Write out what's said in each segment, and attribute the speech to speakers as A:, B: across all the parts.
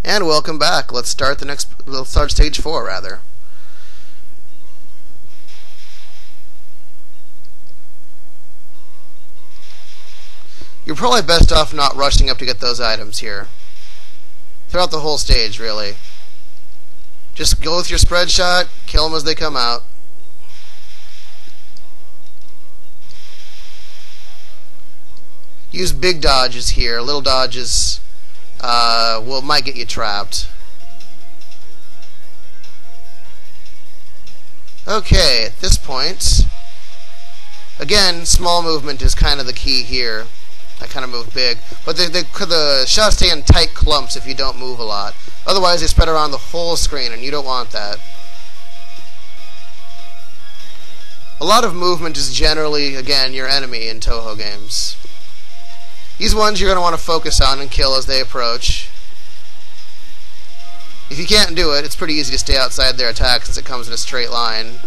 A: And welcome back. Let's start stage 4 rather. You're probably best off not rushing up to get those items here. Throughout the whole stage, really. Just go with your spread shot, kill them as they come out. Use big dodges here. Little dodges might get you trapped. Okay, at this point, again, small movement is kind of the key here. I kind of move big, but the shots stay in tight clumps if you don't move a lot. Otherwise, they spread around the whole screen, and you don't want that. A lot of movement is generally, again, your enemy in Touhou games. These ones you're going to want to focus on and kill as they approach. If you can't do it, it's pretty easy to stay outside their attack since it comes in a straight line.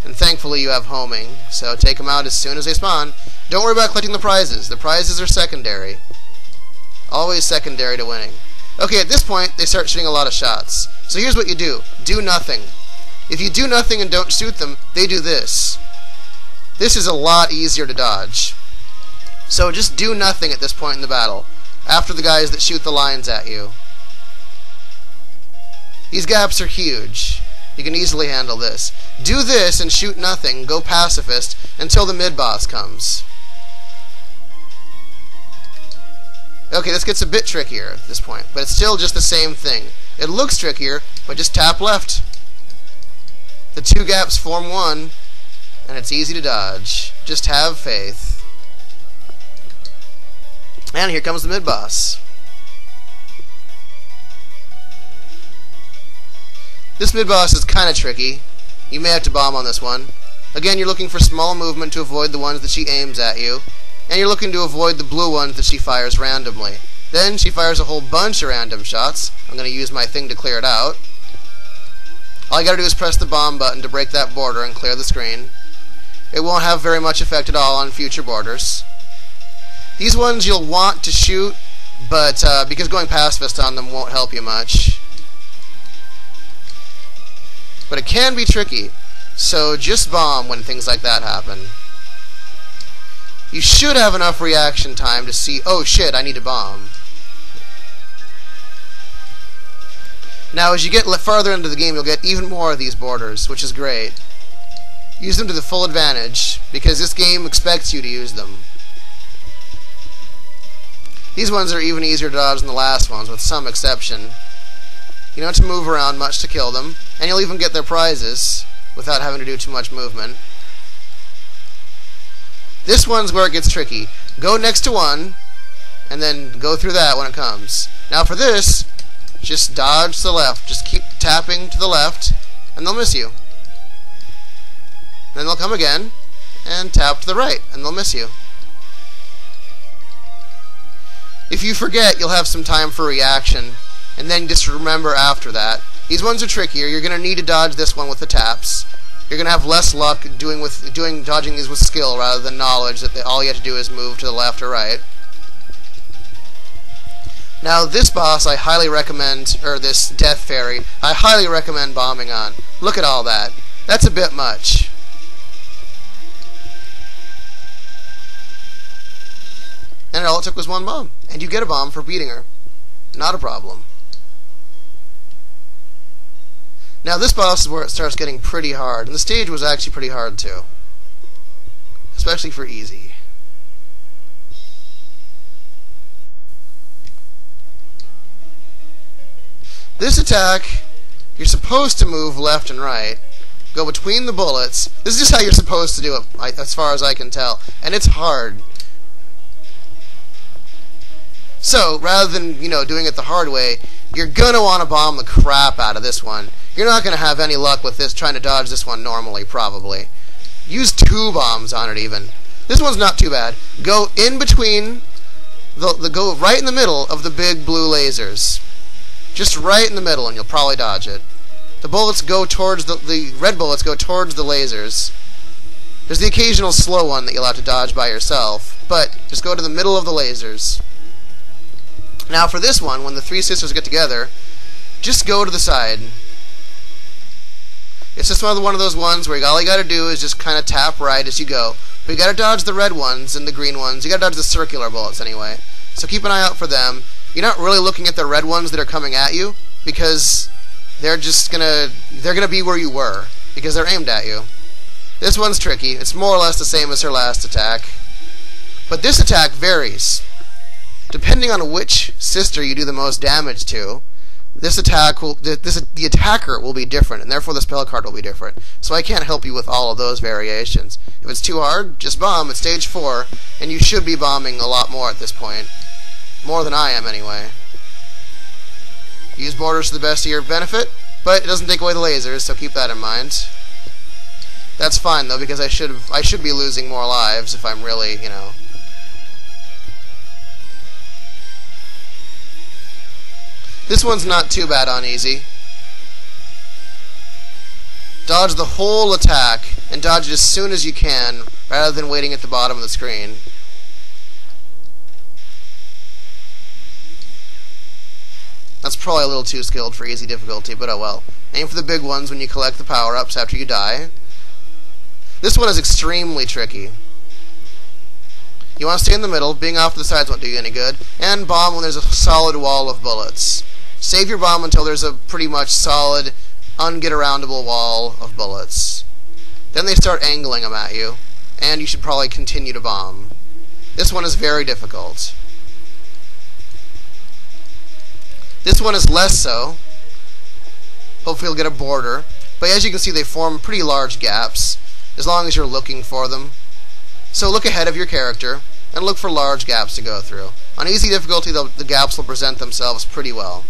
A: And thankfully you have homing, so take them out as soon as they spawn. Don't worry about collecting the prizes. The prizes are secondary. Always secondary to winning. Okay, at this point, they start shooting a lot of shots. So here's what you do. Do nothing. If you do nothing and don't shoot them, they do this. This is a lot easier to dodge. So just do nothing at this point in the battle, after the guys that shoot the lines at you. These gaps are huge. You can easily handle this. Do this and shoot nothing, go pacifist, until the mid-boss comes. Okay, this gets a bit trickier at this point, but it's still just the same thing. It looks trickier, but just tap left. The two gaps form one, and it's easy to dodge. Just have faith. And here comes the mid-boss. This mid-boss is kind of tricky. You may have to bomb on this one. Again, you're looking for small movement to avoid the ones that she aims at you. And you're looking to avoid the blue ones that she fires randomly. Then she fires a whole bunch of random shots. I'm going to use my thing to clear it out. All you got to do is press the bomb button to break that border and clear the screen. It won't have very much effect at all on future borders. These ones you'll want to shoot, but because going pacifist on them won't help you much. But it can be tricky, so just bomb when things like that happen. You should have enough reaction time to see, oh shit, I need to bomb. Now as you get farther into the game, you'll get even more of these borders, which is great. Use them to the full advantage, because this game expects you to use them. These ones are even easier to dodge than the last ones, with some exception. You don't have to move around much to kill them, and you'll even get their prizes without having to do too much movement. This one's where it gets tricky. Go next to one, and then go through that when it comes. Now for this, just dodge to the left. Just keep tapping to the left, and they'll miss you. Then they'll come again, and tap to the right, and they'll miss you. If you forget, you'll have some time for reaction, and then just remember after that. These ones are trickier. You're going to need to dodge this one with the taps. You're going to have less luck dodging these with skill rather than knowledge that all you have to do is move to the left or right. Now this boss I highly recommend, or this death fairy, I highly recommend bombing on. Look at all that. That's a bit much. And all it took was one bomb. And you get a bomb for beating her. Not a problem. Now this boss is where it starts getting pretty hard. And the stage was actually pretty hard too. Especially for easy. This attack, you're supposed to move left and right. Go between the bullets. This is just how you're supposed to do it, as far as I can tell. And it's hard. So, rather than, doing it the hard way, you're going to want to bomb the crap out of this one. You're not going to have any luck with this, trying to dodge this one normally, probably. Use 2 bombs on it, even. This one's not too bad. Go in between, go right in the middle of the big blue lasers. Just right in the middle, and you'll probably dodge it. The bullets go towards, the red bullets go towards the lasers. There's the occasional slow one that you'll have to dodge by yourself, but just go to the middle of the lasers. Now for this one, when the three sisters get together, just go to the side. It's just one of those ones where all you gotta do is just kind of tap right as you go. But you gotta dodge the red ones and the green ones. You gotta dodge the circular bullets anyway. So keep an eye out for them. You're not really looking at the red ones that are coming at you, because they're gonna be where you were, because they're aimed at you. This one's tricky. It's more or less the same as her last attack. But this attack varies. Depending on which sister you do the most damage to, the attacker will be different, and therefore the spell card will be different. So I can't help you with all of those variations. If it's too hard, just bomb. It's stage 4, and you should be bombing a lot more at this point. More than I am, anyway. Use borders to the best of your benefit, but it doesn't take away the lasers, so keep that in mind. That's fine, though, because I should be losing more lives if I'm really, you know... This one's not too bad on easy. Dodge the whole attack, and dodge it as soon as you can, rather than waiting at the bottom of the screen. That's probably a little too skilled for easy difficulty, but oh well. Aim for the big ones when you collect the power-ups after you die. This one is extremely tricky. You want to stay in the middle, being off to the sides won't do you any good, and bomb when there's a solid wall of bullets. Save your bomb until there's a pretty much solid, unget-aroundable wall of bullets. Then they start angling them at you, and you should probably continue to bomb. This one is very difficult. This one is less so. Hopefully you'll get a border, but as you can see they form pretty large gaps, as long as you're looking for them. So look ahead of your character, and look for large gaps to go through. On easy difficulty, the gaps will present themselves pretty well.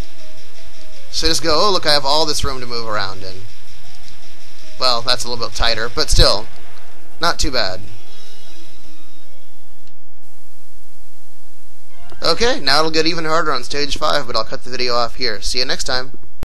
A: So just go, oh look, I have all this room to move around in. Well, that's a little bit tighter, but still, not too bad. Okay, now it'll get even harder on stage 5, but I'll cut the video off here. See you next time.